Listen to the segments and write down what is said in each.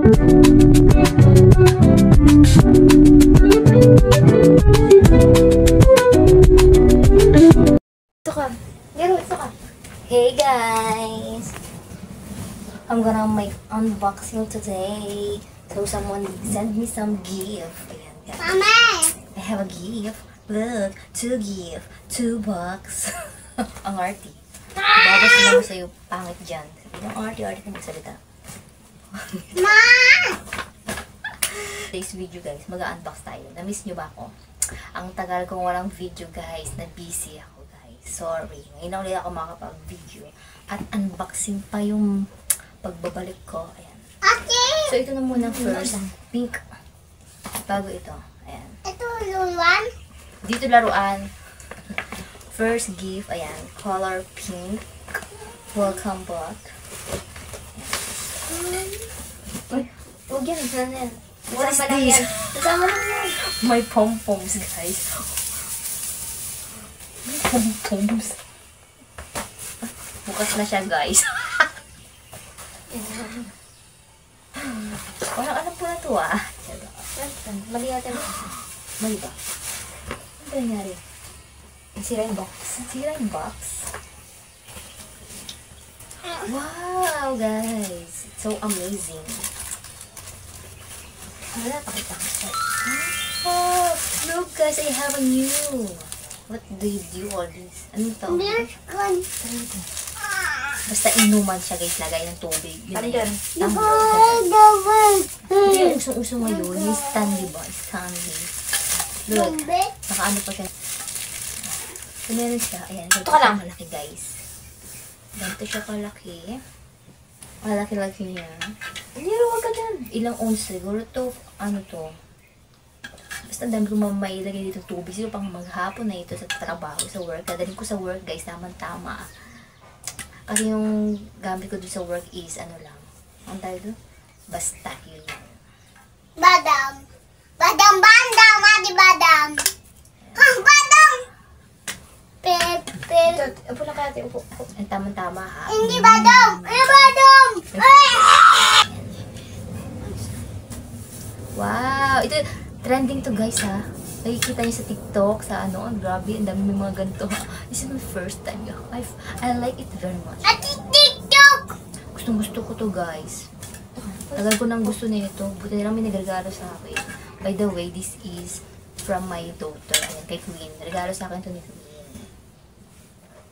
Ito ka. Garo, ito ka. Hey guys! I'm gonna make unboxing today. So someone sent me some gift. Ayan, guys. Mama! I have a gift. Look, 2 gift. 2 box. Ang arty. Babas na naman sa'yo pangit dyan. Sabi ng arty na magsalita. Ma! Today's video guys, mag-unbox tayo. Na-miss nyo ba ako? Ang tagal kong walang video guys. Na-busy ako guys. Sorry. Ngayon na ulit ako makapag-video. At unboxing pa yung pagbabalik ko. Ayan. Okay! So ito na muna first. Pink. Bago ito. Ayan. Ito luluan. Dito laruan. First gift. Ayan. Color pink. Welcome back. Uy, huwag yan. Yan. What is this? Kasama lang yan. My pom-poms, guys. My pom-poms. Bukas na siya, guys. Parang alam po na to, ah. Mali natin. Mali ba? Ano ba nangyari? Sira yung box. Sira yung box. Wow, guys. It's so amazing. Wala, pakita ko siya. Oh, look guys, I have a new. What do you do all this? Ano ito? There's gun. Basta inuman siya guys, lagay ng tubig. Yun na yun. Hindi yung usong-uso ngayon. Yung Stanley ba? Stanley. Look, naka-ano pa siya. So, meron siya. Ayan, ganito siya malaki guys. Ganito siya kalaki. Malaki-laki niya. Hindi, huwag ka dyan. Ilang ounce siguro to. Ano to? Basta ang dami ko mailagay dito tubig. Siguro pang maghapon na ito sa trabaho, sa work. Dadalhin ko sa work guys, tama-tama. Kasi yung gamit ko doon sa work is ano lang. Ang tayo doon? Basta yun. Badam. Badam, bandam. Adi badam. Badam. Pepe. Upo lang kaya, upo. Ang tama-tama ha. Hindi badam. Ay, badam. Wow! Ito, trending to guys ha. Nakikita niyo sa TikTok, sa ano, grabe, ang dami may mga ganito ha. This is my first time. I like it very much. At TikTok. Gustong-gusto ko to guys. Tagal ko nang gusto na ito. Buti na lang may nagregalo sa akin. By the way, this is from my daughter. Ayan, kay Queen. Regalo sa akin to ni Queen.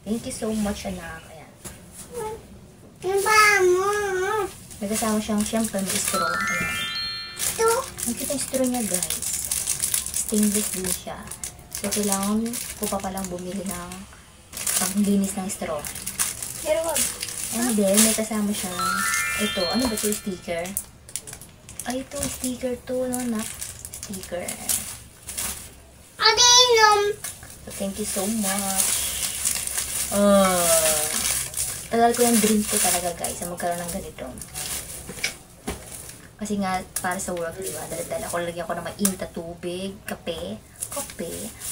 Thank you so much, anak. Ayan. May kasama siyang, syempre, may straw. Ayan. Ito. Ang cute yung straw niya, guys. Stainless din siya. So, kailangan ko pa palang bumili ng panglinis ng straw. Pero wag. And then, may kasama siyang, ito, ano ba ito, sticker? Ay, ito, sticker to, no, na? Sticker. Adi inom. So, thank you so much. Tagal ko yung dream ko talaga, guys, na magkaroon ng ganito. Kasi nga, para sa work, diba? Dala-dala ko, lagyan ko ng mainit na tubig, kape,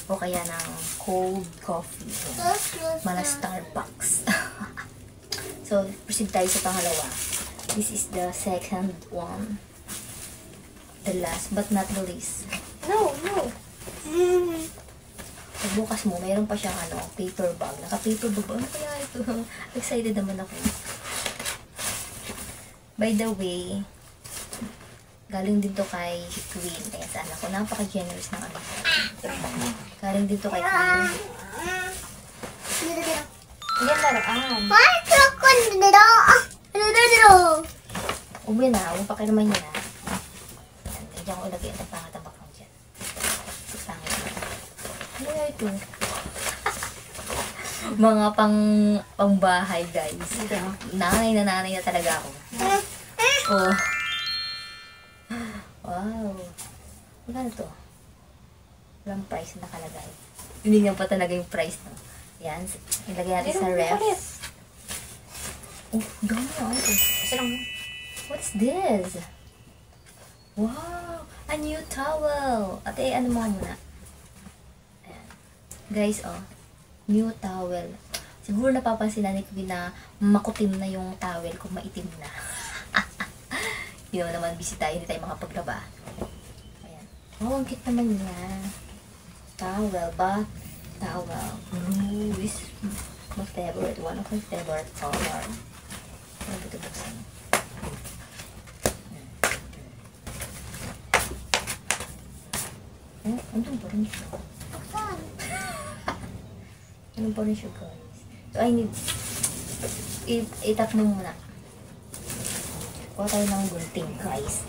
o kaya ng cold coffee. Mala Starbucks. So, proceed tayo sa pangalawa. This is the second one. The last but not the least. No. Pagbukas mo, mayroon pa siyang ano, paper bag. Naka-paper bag. Ano kaya ito? Excited naman ako. By the way, galing din to kay Queen. Kaya sa anak ko, napaka-generous ng anak ko. Galing din to kay Queen. Yan laruan. Umuwi na, umuwi pa kayo naman yan. Diyan ko ilagay ang pangatabak mo dyan. Pangit. Ano nga ito? Mga pangbahay guys. Nanay na talaga ako. Oh. Wow. Magkano to? Walang price na nakalagay. Hindi nga pa talaga yung price, no? Yan. Ilagay natin sa ref. Oh, dami na ito. Kasi lang. What's this? Wow! A new towel! Ate, ano mo muna? Ayan. Guys, oh. New towel. Siguro napapansin na ni Queen na makutim na yung towel kung maitim na. Yun naman, busy tayo, hindi tayo makapaglaba. Ayan. Oh, ang cute naman niya. Towel, bath towel. Blue is my favorite. One of my favorite color. Ano ba ito buksan? Andun pa rin siya. Andun pa rin siya, guys. So, I need itap mo muna. Kuha tayo ng gunting, guys.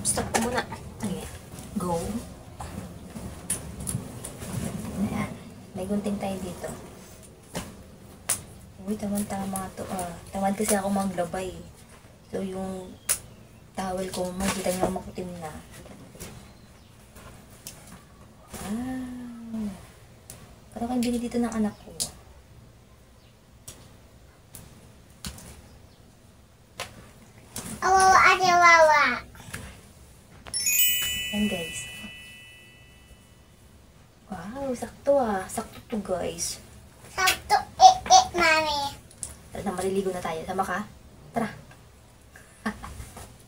Stop ko muna. Okay. Go. Ayan. May gunting tayo dito. Uy, tama to. Tamad kasi ako maglabay. So, yung towel ko, makikita niyo makutim na. Parang kang bili dito ng anak ko. Wawa. Yan, guys. Wow, sakto Sakto to, guys. Sakto, mami. Tara na, maliligo na tayo. Sama ka? Tara.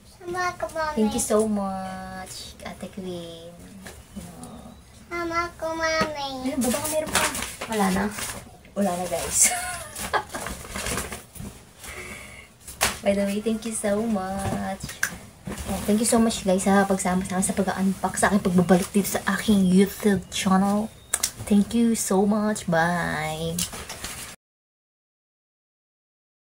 Sama ko, mami. Thank you so much, Ate Queen. Sama ko, mami. Ayun, baba ka meron pa. Wala na. Wala na, guys. By the way, thank you so much. Thank you so much, guys, sa pagsama-sama sa pag-unbox sa aking pagbabalik dito sa aking YouTube channel. Thank you so much. Bye.